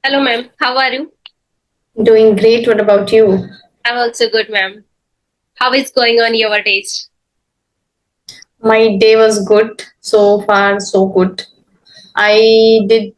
Hello, ma'am. How are you? Doing great. What about you? I'm also good, ma'am. How is going on your days? My day was good. So far, so good. I did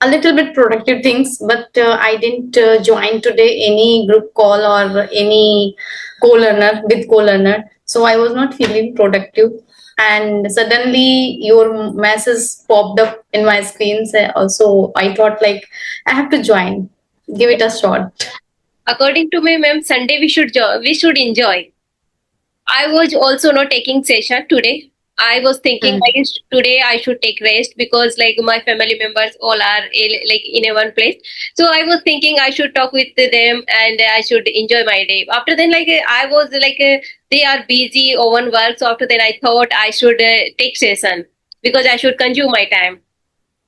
a little bit productive things, but I didn't join today any group call or any co-learner with co-learner. So I was not feeling productive. And suddenly your message popped up in my screen. So also, I thought like I have to join. Give it a shot. According to me, ma'am, Sunday we should enjoy. I was also not taking session today. I was thinking Hmm. like today I should take rest because like my family members all are like in a one place. So I was thinking I should talk with them and I should enjoy my day. After then, like I was like they are busy on work. So after then, I thought I should take session because I should consume my time.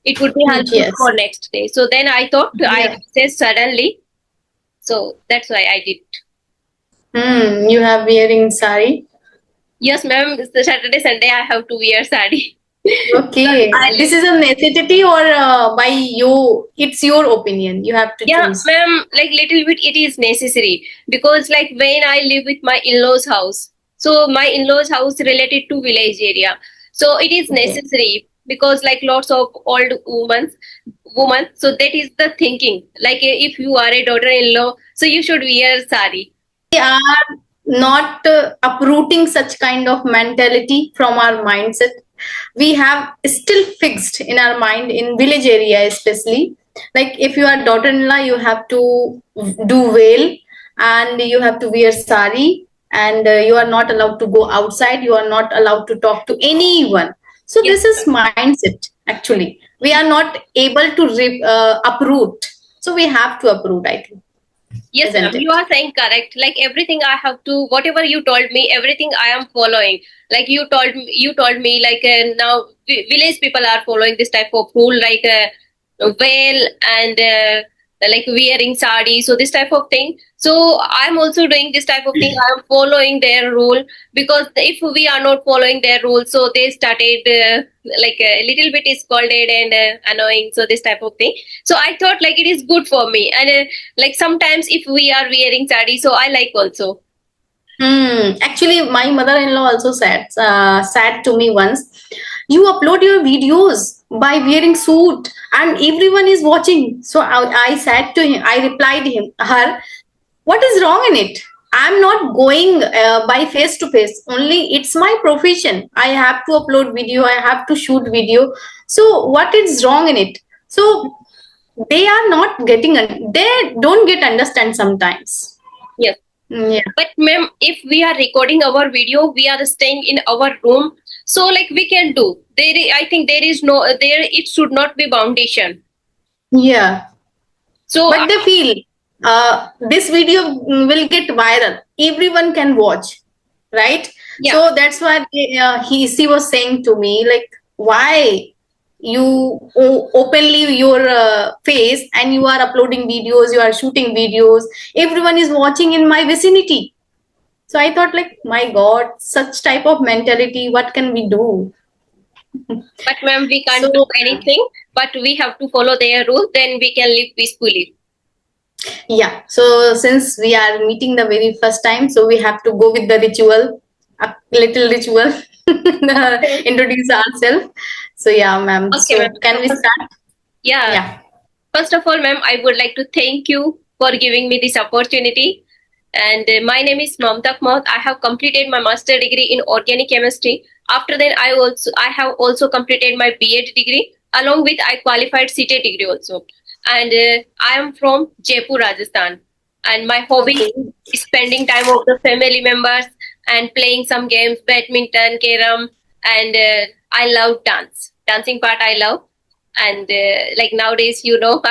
It would be helpful Yes. for next day. So then I thought I Yeah. said suddenly. So that's why I did. You have wearing sari. Yes, ma'am. It's the Saturday, Sunday. I have to wear sari. Okay, I this live. is a necessity or by you, it's your opinion. You have to Yeah, choose. ma'am. Like little bit, it is necessary because like when I live with my in-laws house, so my in-laws house related to village area, so it is Okay. necessary because like lots of old women. So that is the thinking. Like if you are a daughter-in-law, so you should wear sari. We are not uprooting such kind of mentality from our mindset. We have still fixed in our mind in village area, especially. Like if you are daughter-in-law, you have to do well and you have to wear sari and you are not allowed to go outside. You are not allowed to talk to anyone. So Yes, this is ma'am. mindset actually. We are not able to uproot. So we have to uproot, I think, Yes, ma'am. isn't You it? are saying correct. Like everything I have to, whatever you told me, everything I am following. Like you told me, like now village people are following this type of rule, like veil and like wearing sari. So this type of thing. So I'm also doing this type of thing. I'm following their rule because if we are not following their rules, so they started like a little bit scolded and annoying. So this type of thing. So I thought like it is good for me and. Like sometimes if we are wearing sari, so I like also. Actually, my mother-in-law also said to me once, "You upload your videos by wearing suit, and everyone is watching." So I said to him, I replied her, "What is wrong in it? I'm not going by face to face. Only it's my profession. I have to upload video. I have to shoot video. So what is wrong in it?" So they are not getting. They don't get understand sometimes. Yes. Yeah. But ma'am, if we are recording our video, we are staying in our room. So like we can do. I think there is no there. It should not be foundation. Yeah. So But they feel this video will get viral, everyone can watch, right? yeah. So that's why she was saying to me like, why you openly your face and you are uploading videos, you are shooting videos, everyone is watching in my vicinity. So I thought like, my god, such type of mentality, what can we do? But ma'am, we So can't do anything. But we have to follow their rules. Then we can live peacefully. yeah, so since we are meeting the very first time, so we have to go with the ritual, a little ritual, Okay. introduce ourselves. So yeah, ma'am. Okay, ma'am. So can So we start? yeah. Yeah. First of all, ma'am, I would like to thank you for giving me this opportunity. And my name is Mamta Kmaut. I have completed my master degree in organic chemistry. After that, I have also completed my B.Ed degree. Along with I qualified CTET degree also. And I am from Jaipur, Rajasthan. And my hobby Okay. is spending time with the family members and playing some games, badminton, carom, and I love dance. Dancing part I love and like nowadays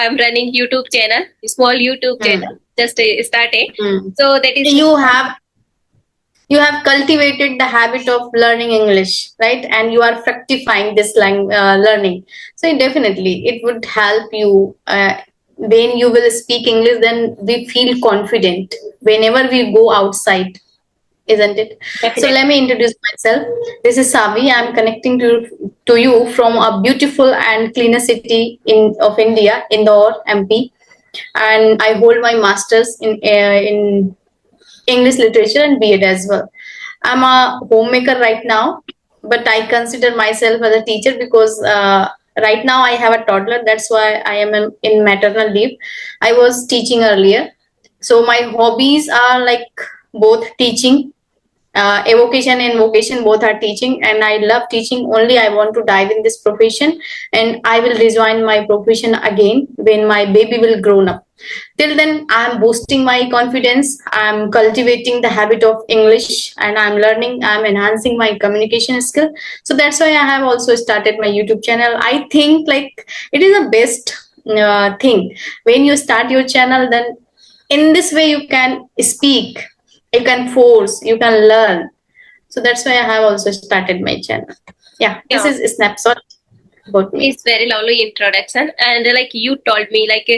I'm running YouTube channel, small YouTube Hmm. channel, just started. Hmm. So that is So you have cultivated the habit of learning English, right? And you are fructifying this learning. So definitely, it would help you when you will speak English. Then we feel confident whenever we go outside. isn't it? So Definitely. let me introduce myself. This is Savi. I'm connecting to you from a beautiful and cleaner city of India, Indore, MP, and I hold my masters in English literature and BEd as well. I'm a homemaker right now, but I consider myself as a teacher because right now I have a toddler. That's why I am in maternal leave. I was teaching earlier. So my hobbies are like both teaching, evocation and vocation both are teaching, and I love teaching. Only I want to dive in this profession, and I will rejoin my profession again when my baby will grown up. Till then, I'm boosting my confidence, I'm cultivating the habit of English, and I'm learning, I'm enhancing my communication skill. So that's why I have also started my YouTube channel. I think like it is the best thing when you start your channel. Then in this way you can speak, you can force, you can learn. So that's why I have also started my channel. Yeah, this Yeah. is a snapshot about me. It's very lovely introduction, and like you told me, like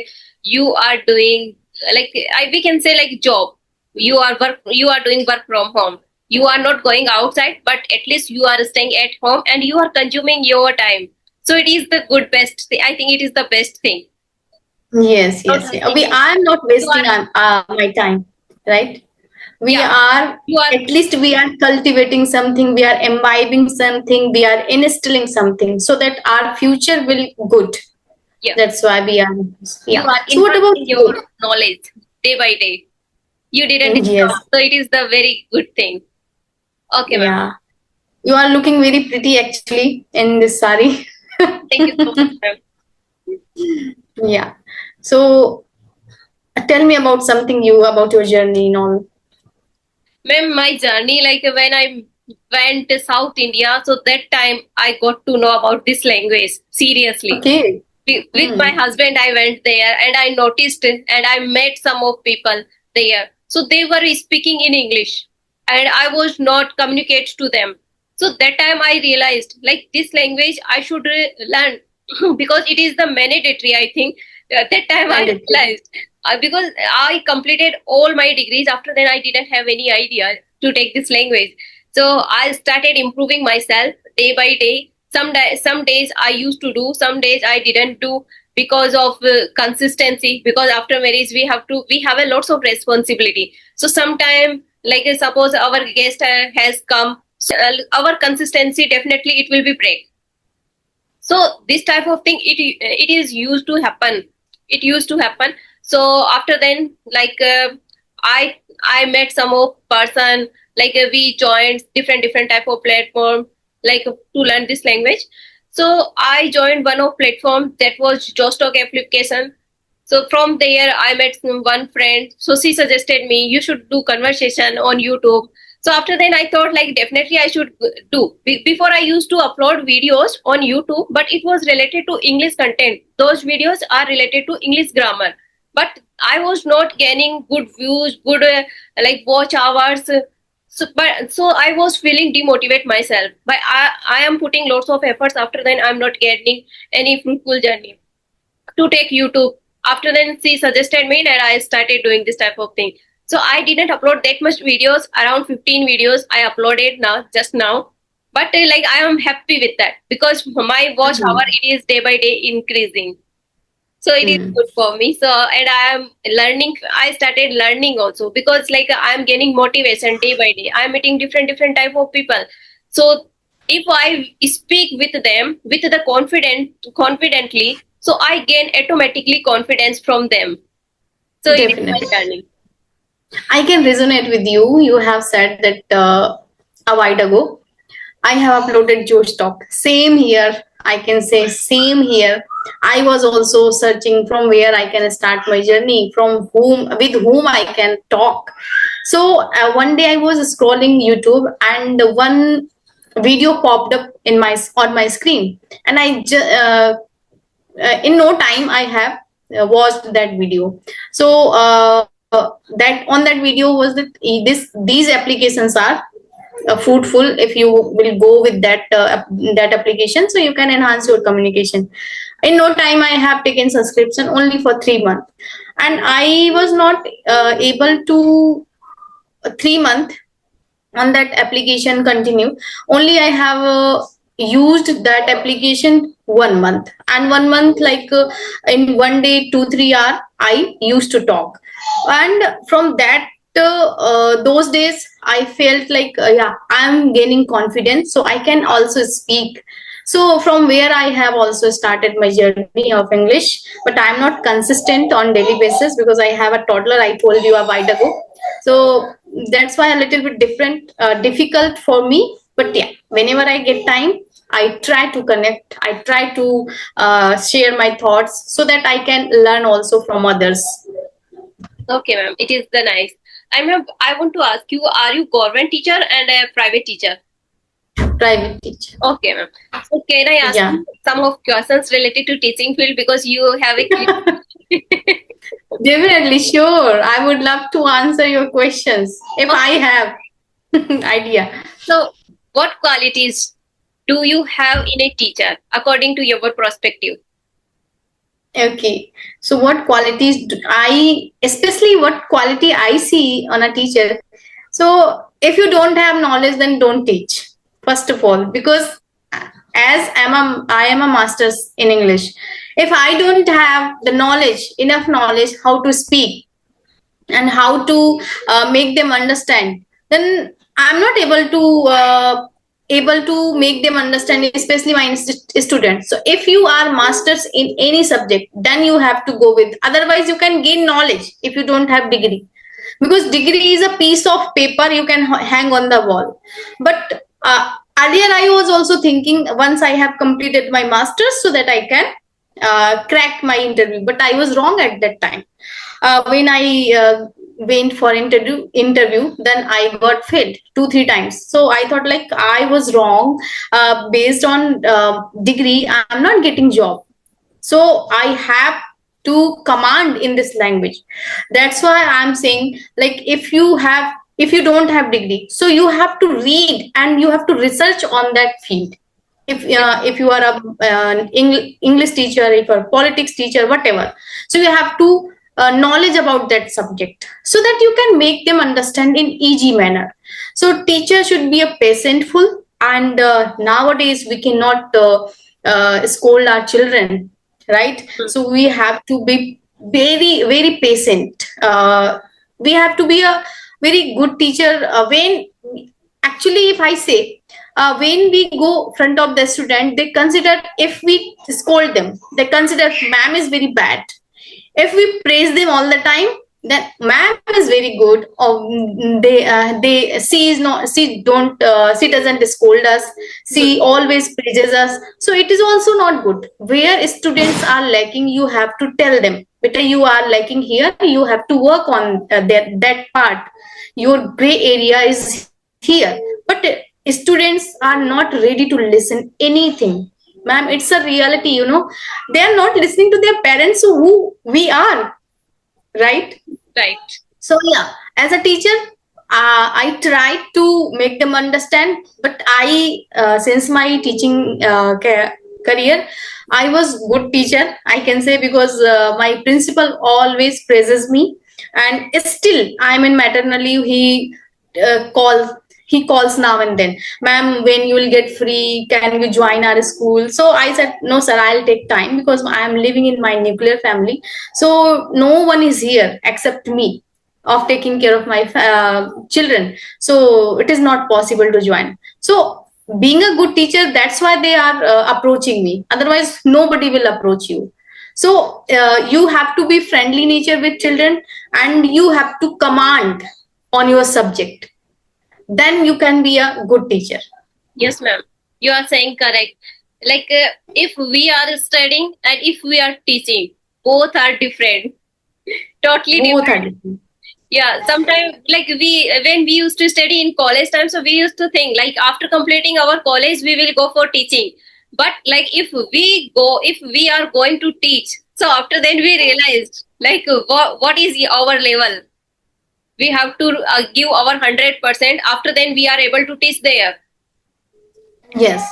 you are doing like we can say like job. You are doing work from home. You are not going outside, but at least you are staying at home and you are consuming your time. So it is the good best thing. I think it is the best thing. Yes, Not yes, yes. wasting your I am not you are wasting my time, right? We yeah are, you are at least we are cultivating something, we are imbibing something, we are instilling something so that our future will good. yeah That's why we are, you yeah. are So what about enhancing you? your knowledge day by day. You didn't Yes, stop, so it is the very good thing. Okay, ma'am. yeah. You are looking very pretty actually in this sari. Thank you so much, ma'am. Yeah. So tell me about something about your journey and all. Ma'am, my journey, like when I went to South India, so that time I got to know about this language seriously. Okay. With my Hmm. husband, I went there and I noticed it and I met some of people there. So they were speaking in English and I was not communicate to them. So that time I realized like this language I should learn because it is the mandatory, I think. That time I Mandatory. realized because I completed all my degrees. After then, I didn't have any idea to take this language. So I started improving myself day by day. Some days I used to do, some days I didn't do because of consistency. Because after marriage we have a lots of responsibility. So sometime like suppose our guest has come, so, our consistency definitely it will be break. So this type of thing it is used to happen. It used to happen. So after then like I met some of person like we joined different type of platform like to learn this language. So I joined one of platform that was Jostock application. So from there, I met one friend. So she suggested me you should do conversation on YouTube. So after then, I thought like definitely I should do. Before I used to upload videos on YouTube, but it was related to English content. Those videos are related to English grammar, but I was not gaining good views, good like watch hours. So I was feeling demotivate myself. But I am putting lots of efforts. After then, I'm not getting any fruitful journey to take YouTube. After then, she suggested me and I started doing this type of thing. So I didn't upload that much videos, around 15 videos I uploaded now, just now. But like I am happy with that because my watch hour Hmm. it is day by day increasing. So it is Hmm. good for me. So and I am learning. I started learning also because like I am gaining motivation day by day. I am meeting different type of people. So if I speak with them with the confidently, so I gain automatically confidence from them. So it is my Definitely. journey. I can resonate with you. You have said that a while ago. I have uploaded Josh Talk. Same here. I can say same here. I was also searching from where I can start my journey, from whom, with whom I can talk. So one day I was scrolling YouTube and one video popped up in my on my screen, and in no time I have watched that video. So that on that video was that these applications are fruitful if you will go with that application, so you can enhance your communication. In no time I have taken subscription only for 3 months, and I was not able to 3 month. on that application continue. Only I have used that application 1 month, and 1 month, like in one day 2 3 hour I used to talk. And from that those days I felt like yeah, I'm gaining confidence, so I can also speak. So from where I have also started my journey of English, but I'm not consistent on daily basis because I have a toddler, I told you a while ago. So that's why a little bit different, difficult for me. But yeah, whenever I get time, I try to connect, I try to share my thoughts so that I can learn also from others. Okay, ma'am. It is the nice. I want to ask you, are you government teacher and a private teacher? Private teacher. Okay, ma'am. So can I ask Yeah. you some of questions related to teaching field because you have a Definitely, sure. I would love to answer your questions if I have idea. So what qualities do you have in a teacher according to your perspective? Okay. So what qualities do especially what quality I see on a teacher. So if you don't have knowledge, then don't teach. First of all, because I am a master's in English. If I don't have the knowledge, enough knowledge how to speak and how to make them understand, then I'm not able to make them understand, especially my students. So if you are masters in any subject, then you have to go with, otherwise you can gain knowledge if you don't have degree, because degree is a piece of paper you can hang on the wall. But earlier I was also thinking once I have completed my masters so that I can crack my interview, but I was wrong at that time. When I went for interview, then I got failed 2 3 times. So I thought like I was wrong. Based on degree, I'm not getting job. So I have to command in this language. That's why I'm saying, like, if you don't have degree, so you have to read and you have to research on that field. If you are a English teacher, if you're a politics teacher, whatever, so you have to knowledge about that subject so that you can make them understand in easy manner. So teacher should be a patientful, and nowadays we cannot scold our children, right? So we have to be very patient. We have to be a very good teacher when actually, if I say, when we go front of the student, they consider, if we scold them, they consider ma'am is very bad. If we praise them all the time, then ma'am is very good. Or they she is not, she doesn't scold us, she always praises us. So it is also not good. Where students are lacking, you have to tell them, better you are lacking here, you have to work on that part. Your gray area is here. But students are not ready to listen anything. Ma'am, it's a reality, they are not listening to their parents, so who we are, right? Right. So yeah, as a teacher, I try to make them understand. But I since my teaching career, I was good teacher, I can say, because my principal always praises me. And still I'm in maternal leave, uh, calls he calls now and then, ma'am, when you will get free, can you join our school? So I said, no sir, I'll take time, because I am living in my nuclear family, so no one is here except me of taking care of my children, so it is not possible to join. So being a good teacher, that's why they are approaching me, otherwise nobody will approach you. So you have to be friendly nature with children, and you have to command on your subject, then you can be a good teacher. Yes, ma'am. You are saying correct. Like if we are studying and if we are teaching, both are different. Totally Both are different. different. Yeah, sometimes like when we used to study in college time, so we used to think like after completing our college we will go for teaching. But like if we are going to teach, so after then we realized like what is our level. We have to give our 100%. After then we are able to teach there. Yes,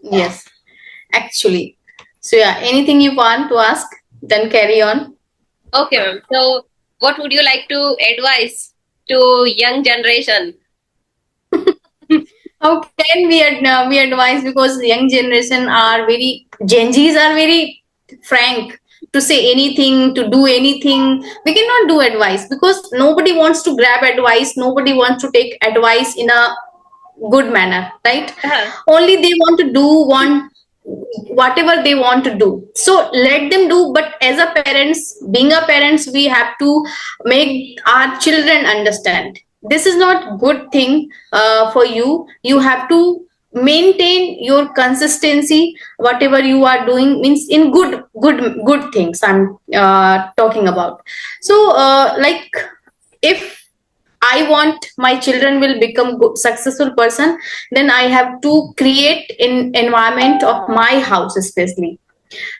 yes, actually. So yeah, anything you want to ask, then carry on. Okay, ma'am. So what would you like to advise to young generation? How can we advise, because young generation are very, Gen Zs are very frank to say anything, to do anything. We cannot do advice because nobody wants to grab advice. Nobody wants to take advice in a good manner, right? Uh-huh. Only they want to do whatever they want to do. So let them do. But as a parents, being a parents, we have to make our children understand this is not good thing for you. You have to maintain your consistency. Whatever you are doing means in good things I'm talking about. So like, if I want my children will become good, successful person, then I have to create an environment of my house, especially.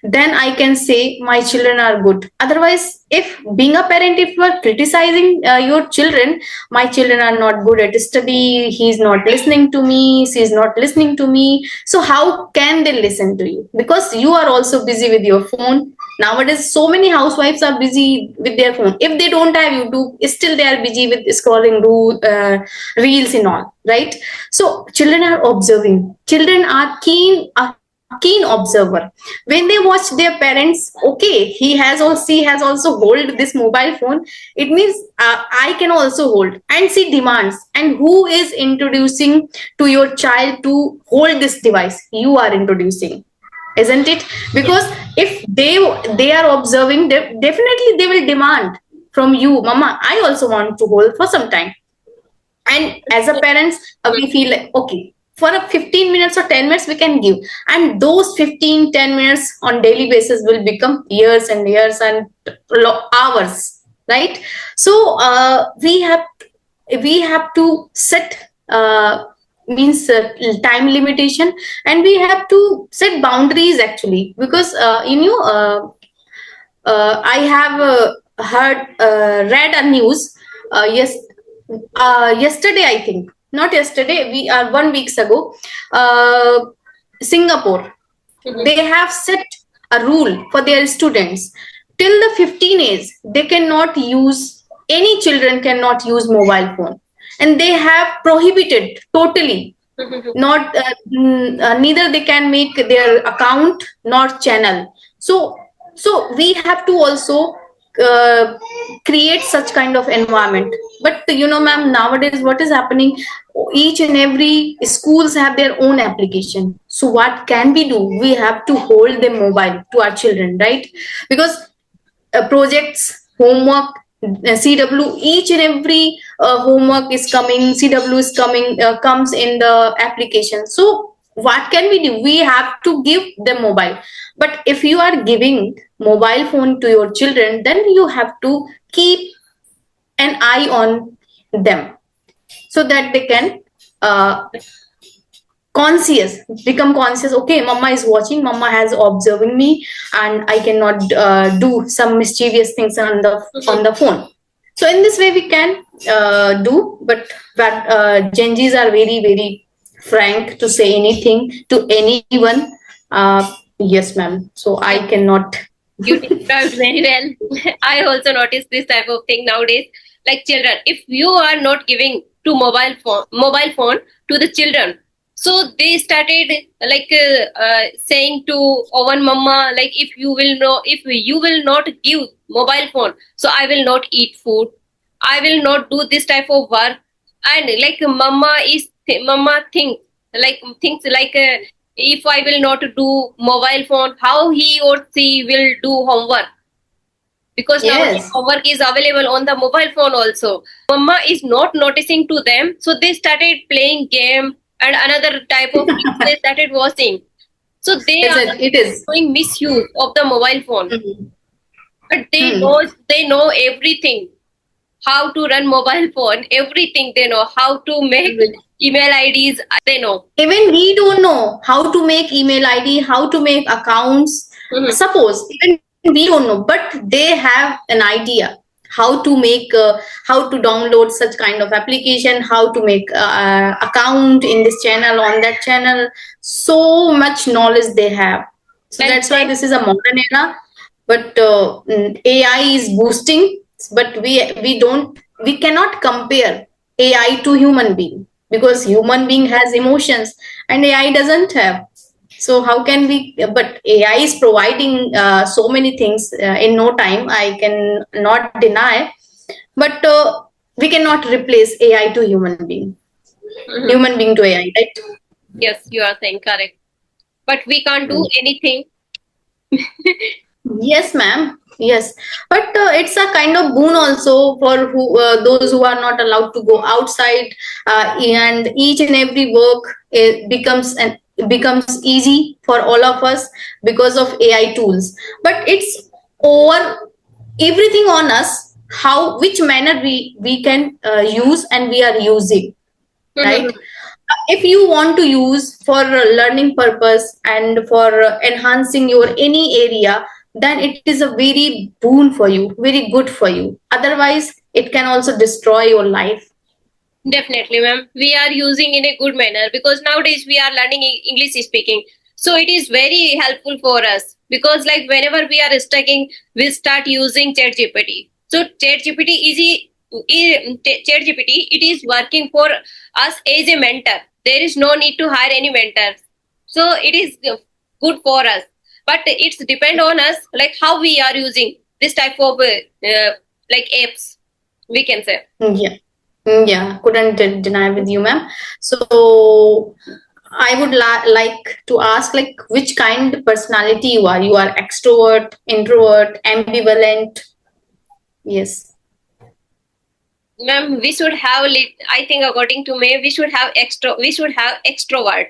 Then I can say my children are good. Otherwise, if being a parent, if you are criticizing your children, my children are not good at study, he's not listening to me, she's not listening to me. So how can they listen to you? Because you are also busy with your phone. Nowadays, so many housewives are busy with their phone. If they don't have YouTube, still they are busy with scrolling reels and all, right? So children are observing. Children are keen observer. When they watch their parents, okay, he has or she has also hold this mobile phone, it means I can also hold, and she demands. And who is introducing to your child to hold this device? You are introducing, isn't it? Yes. Because if they are observing, definitely they will demand from you, mama, I also want to hold for some time. And as a parents, we feel like, okay, for a 15 minutes or 10 minutes we can give, and those 15-10 minutes on daily basis will become years and years and hours, right? So we have to set means time limitation, and we have to set boundaries actually, because I have read a news yes yesterday, I think, not yesterday, we are 1 weeks ago. Singapore, Mhm. they have set a rule for their students till the 15 age. They cannot use, any children cannot use mobile phone, and they have prohibited totally. Mhm. Not neither they can make their account nor channel. So we have to also uh, create such kind of environment. But ma'am, nowadays what is happening, each and every schools have their own application. So what can we do? We have to hold them mobile to our children, right? Because projects, homework, CW, each and every homework is coming, CW is coming, comes in the application. So what can we do? We have to give them mobile. But if you are giving mobile phone to your children, then you have to keep an eye on them, so that they can uh, conscious become conscious. Okay, mama is watching, mama has observing me, and I cannot do some mischievous things on the phone. So in this way we can do. But Gen Z's are very very frank to say anything to anyone. uh, yes ma'am, so I cannot. You described very well. I also noticed this type of thing nowadays. Like children, if you are not giving to mobile phone to the children, so they started like saying to Owen mama, like if you will not give mobile phone, so I will not eat food. I will not do this type of work. And like mama thinks like if I will not do mobile phone, how he or she will do homework? Because nowadays Yes, homework is available on the mobile phone also. Mama is not noticing to them, so they started playing game and another type of things they started watching. So they is are it? It is. doing misuse of the mobile phone. Mhm. But Hmm. they know everything. How to run mobile phone, everything they know. How to make email IDs, they know. Even we don't know how to make email ID, how to make accounts. Mhm. Suppose even we don't know, but they have an idea how to make, how to download such kind of application, how to make account in this channel, on that channel. So much knowledge they have. So And that's why this is a modern era. But AI is boosting, but we cannot compare AI to human being. because human being has emotions and AI doesn't have. So how can we? But AI is providing so many things in no time. I can not deny, but we cannot replace AI to human being, Mhm. human being to AI, right? Yes, you are saying correct. But we can't do anything. Yes, ma'am. Yes, but it's a kind of boon also for who those who are not allowed to go outside, and each and every work becomes easy for all of us because of AI tools. But it's over everything on us how which manner we can use and we are using, right? Mhm. If you want to use for learning purpose and for enhancing your any area, then it is a very boon for you, very good for you. Otherwise it can also destroy your life. Definitely, ma'am. We are using in a good manner because nowadays we are learning English speaking. So it is very helpful for us because like whenever we are studying, we start using ChatGPT. So ChatGPT ChatGPT. It is working for us as a mentor. There is no need to hire any mentors. So it is good for us. But it's depend on us like how we are using this type of like apps. We can say. Yeah. Yeah, couldn't deny with you, ma'am. So I would like to ask, like, which kind of personality you are. You are extrovert, introvert, ambivalent? Yes. Ma'am, we should have I think according to me, we should have extrovert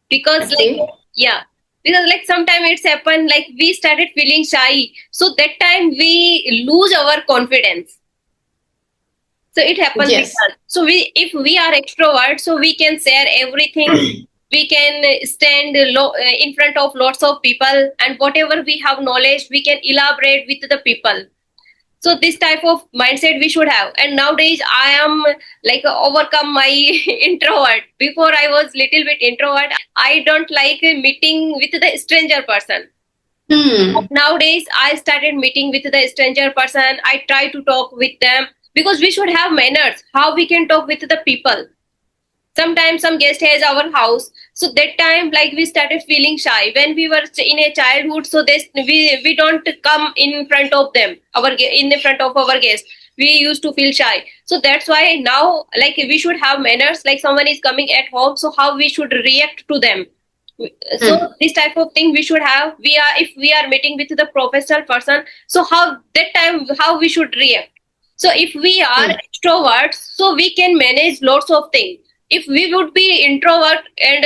because like Okay. yeah, because like sometimes it's happened like we started feeling shy, so that time we lose our confidence. So it happens with Yes. us. So if we are extrovert, so we can share everything. We can stand in front of lots of people, and whatever we have knowledge, we can elaborate with the people. So this type of mindset we should have. And nowadays I am like overcome my introvert. Before I was little bit introvert. I don't like meeting with the stranger person. Hmm. Nowadays I started meeting with the stranger person. I try to talk with them because we should have manners how we can talk with the people. Sometimes some guest has our house, so that time like we started feeling shy when we were in a childhood. So this we don't come in front of them, in the front of our guests. We used to feel shy, so that's why now like we should have manners. Like someone is coming at home, so how we should react to them. So Hmm. this type of thing we should have. We are if we are meeting with the professional person, so how that time how we should react. So if we are Hmm. extroverts, so we can manage lots of things. If we would be introvert and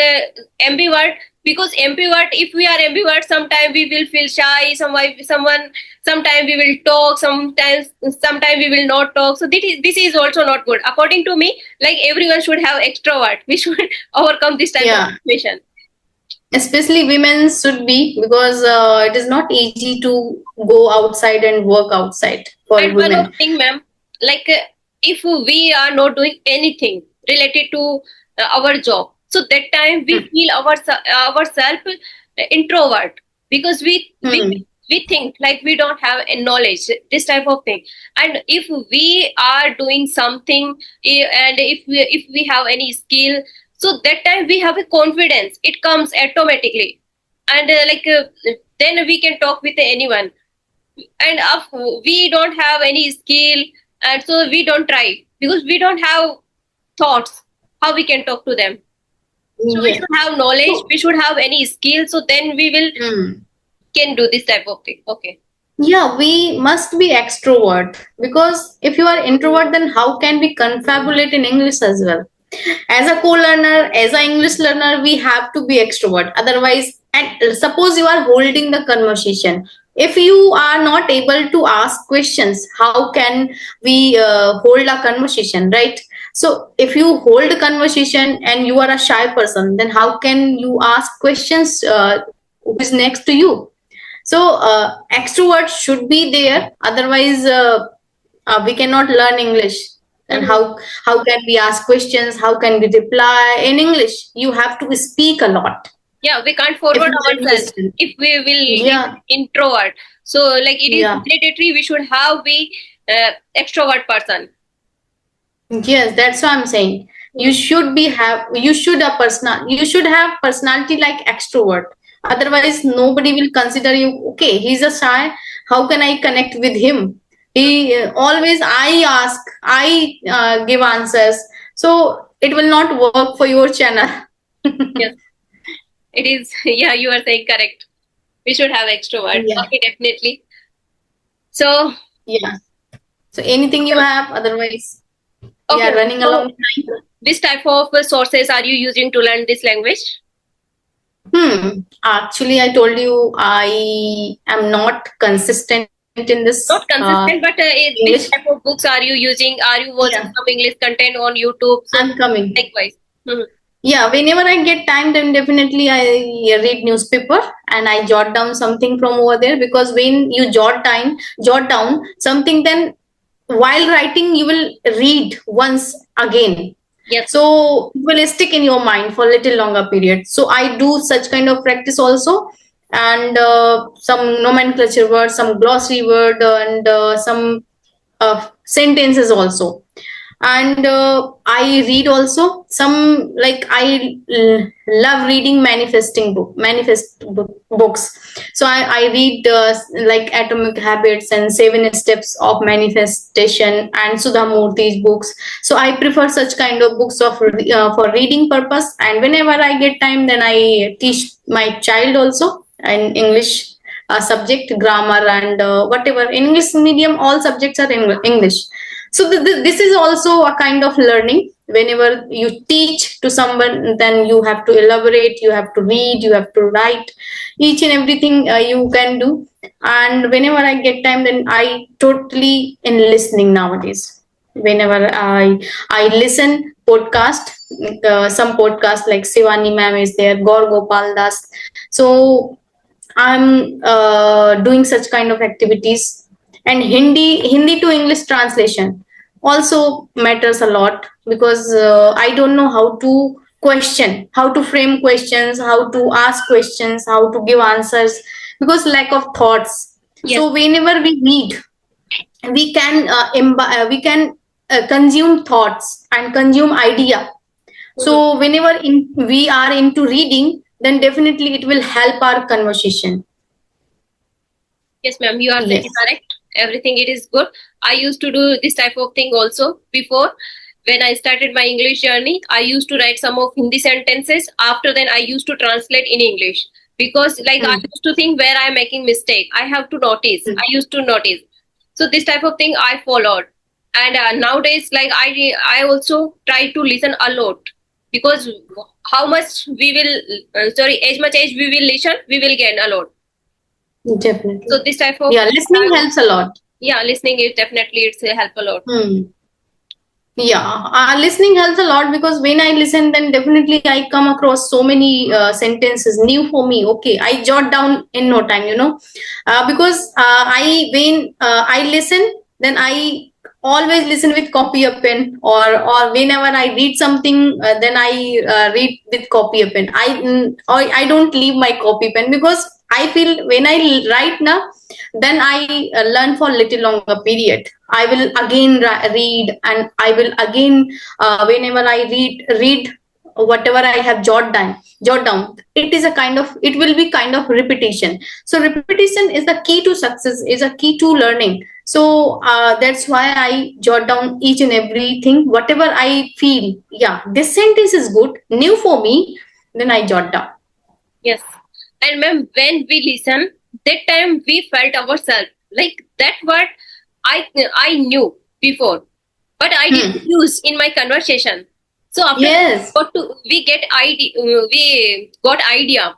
ambivert, because ambivert, if we are ambivert, sometimes we will feel shy. Sometimes we will talk. Sometimes we will not talk. So this is also not good. According to me, like everyone should have extrovert. We should overcome this type of Yeah. situation. Especially women should be, because it is not easy to go outside and work outside for And one more women. thing, ma'am, like if we are not doing anything related to our job, so that time we Hmm. feel ourselves introvert because Hmm. we think like we don't have a knowledge, this type of thing. And if we are doing something, and if we have any skill, so that time we have a confidence. It comes automatically, and then we can talk with anyone. And if we don't have any skill, and so we don't try because we don't have thoughts how we can talk to them. So we Yes. should have knowledge, So, we should have any skill, so then we will hmm. can do this type of thing. Okay. Yeah, we must be extrovert, because if you are introvert, then how can we confabulate in English as well? As a co-learner, as an English learner, we have to be extrovert. Otherwise, and suppose you are holding the conversation. If you are not able to ask questions, how can we hold a conversation, right? So if you hold a conversation and you are a shy person, then how can you ask questions who is next to you? So extrovert should be there. Otherwise, we cannot learn English. And Mhm. how can we ask questions? How can we reply in English? You have to speak a lot Yeah, we can't if forward you can ourselves listen. if we will be Yeah, introvert. So like it is yeah. mandatory we should have be extrovert person. Yes, that's what I'm saying. You should be have you should have personality like extrovert. Otherwise, nobody will consider you. Okay, he's a shy. How can I connect with him? He always I ask, I give answers. So it will not work for your channel. Yes, it is. Yeah, you are saying correct. We should have extrovert. Yeah. Okay, definitely. So, Yeah. So anything you have, otherwise we okay. are running So, along time. which type of sources are you using to learn this language? Actually, I told you I am not consistent in this Not consistent, but which English. type of books are you using? Are you watching Yeah. some English content on YouTube? So, I'm coming. likewise. Mhm. Yeah, whenever I get time, then definitely I read newspaper and I jot down something from over there, because when you jot down something, then while writing you will read once again. Yes. So it will stick in your mind for a little longer period. So I do such kind of practice also, and some nomenclature words, some glossary word, and some sentences also. And I read also some, like love reading books. So I read like Atomic Habits and 7 Steps of Manifestation and Sudha Murthy's books. So I prefer such kind of books for reading purpose. And whenever I get time, then I teach my child also in English subject, grammar, and whatever. English medium, all subjects are in English. So this is also a kind of learning. Whenever you teach to someone, then you have to elaborate, you have to read, you have to write, each and everything you can do. And whenever I get time, then I totally in listening nowadays. Whenever I listen podcast, some podcast like Sivani ma'am is there, Gaur Gopal Das. So I'm doing such kind of activities. And Hindi to English translation also matters a lot, because I don't know how to how to frame questions, how to ask questions, how to give answers, because lack of thoughts. Yes. So whenever we read, we can consume thoughts and consume idea. So whenever we are into reading, then definitely it will help our conversation. Yes, ma'am, you are saying Yes. correct. Everything it is good. I used to do this type of thing also before. When I started my English journey, I used to write some of Hindi sentences. After then, I used to translate in English, because like I used to think where I'm making mistake. I have to notice. I used to notice. So this type of thing I followed. And nowadays, like I also try to listen a lot, because how much we will, as much as we will listen, we will gain a lot. Definitely. So this type of listening helps a lot. Yeah, listening is definitely it's a help a lot. Yeah, listening helps a lot, because when I listen, then definitely I come across so many sentences new for me. Okay, I jot down in no time, because when I listen, then I always listen with copy a pen, or whenever I read something, then I read with copy a pen. I don't leave my copy pen, because I feel when I write now, then I learn for little longer period. I will again read, and I will again whenever I read whatever I have jot down. It will be kind of repetition. So repetition is the key to success, is a key to learning. So that's why I jot down each and everything, whatever I feel. Yeah, this sentence is good, new for me, then I jot down. Yes. And ma'am, when we listen, that time we felt ourselves. Like that what I knew before, but I didn't use in my conversation. So after Yes. we got idea.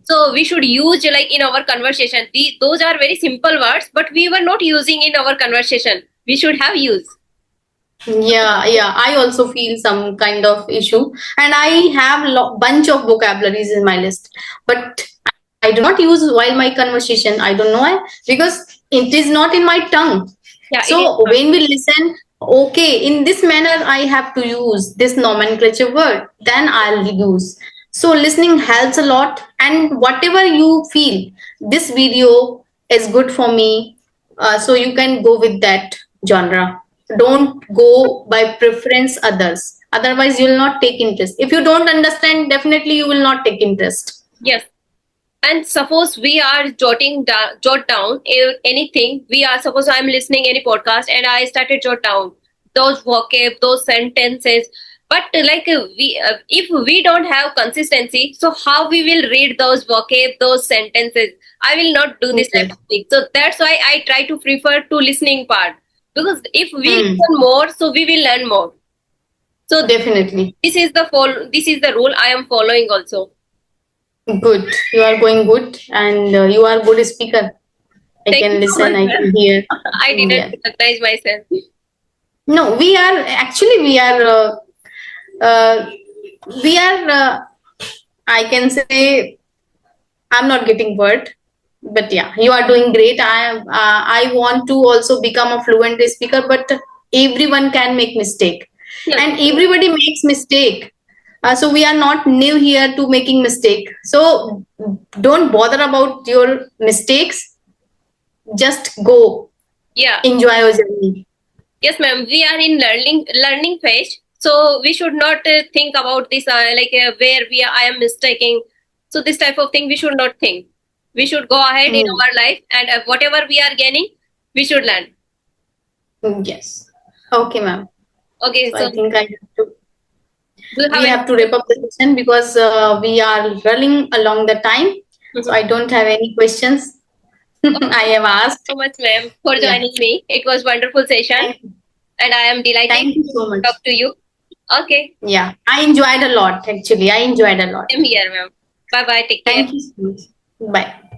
So we should use like in our conversation. Those are very simple words, but we were not using in our conversation. We should have used. Yeah, I also feel some kind of issue, and I have bunch of vocabularies in my list, but I do not use while my conversation. I don't know why, because it is not in my tongue. Yeah, so when we listen, okay, in this manner I have to use this nomenclature word, then I'll use. So listening helps a lot, and whatever you feel, this video is good for me, so you can go with that genre. don't go by preference others. Otherwise, you will not take interest. If you don't understand, definitely you will not take interest. Yes. And suppose we are jot down anything. We are suppose I'm listening any podcast and I started jot down those vocab, those sentences. But if we don't have consistency, so how we will read those vocab, those sentences? I will not do this type Yes. of thing. So that's why I try to prefer to listening part, because if we Hmm. listen more, so we will learn more. So Definitely. this is the rule I am following also. Good. You are going good, and you are good speaker. I Thank can you so listen. much, I ma'am. can hear. I didn't Yeah. recognize myself. No, we are actually we are. We are. I can say I'm not getting word, but yeah, you are doing great. I am. I want to also become a fluent speaker, but everyone can make mistake, Yes. and everybody makes mistake. So we are not new here to making mistake. So don't bother about your mistakes. Just go Yeah. enjoy your journey. Yes, ma'am. We are in learning phase, so we should not think about this where I am mistaking. So this type of thing we should not think. We should go ahead in Mm, our life, and whatever we are gaining, we should learn. yes. Okay, ma'am. Okay. So So I think I have to. do you have We any? have to wrap up the session because we are running along the time. So I don't have any questions. I have asked. So much, ma'am, for Yeah. joining me. It was wonderful session, Thank, and I am delighted thank you so to much. talk to you. Okay. Yeah, I enjoyed a lot. Actually, I enjoyed a lot. I'm here, ma'am. Bye bye. Take care. Thank you so much. Bye.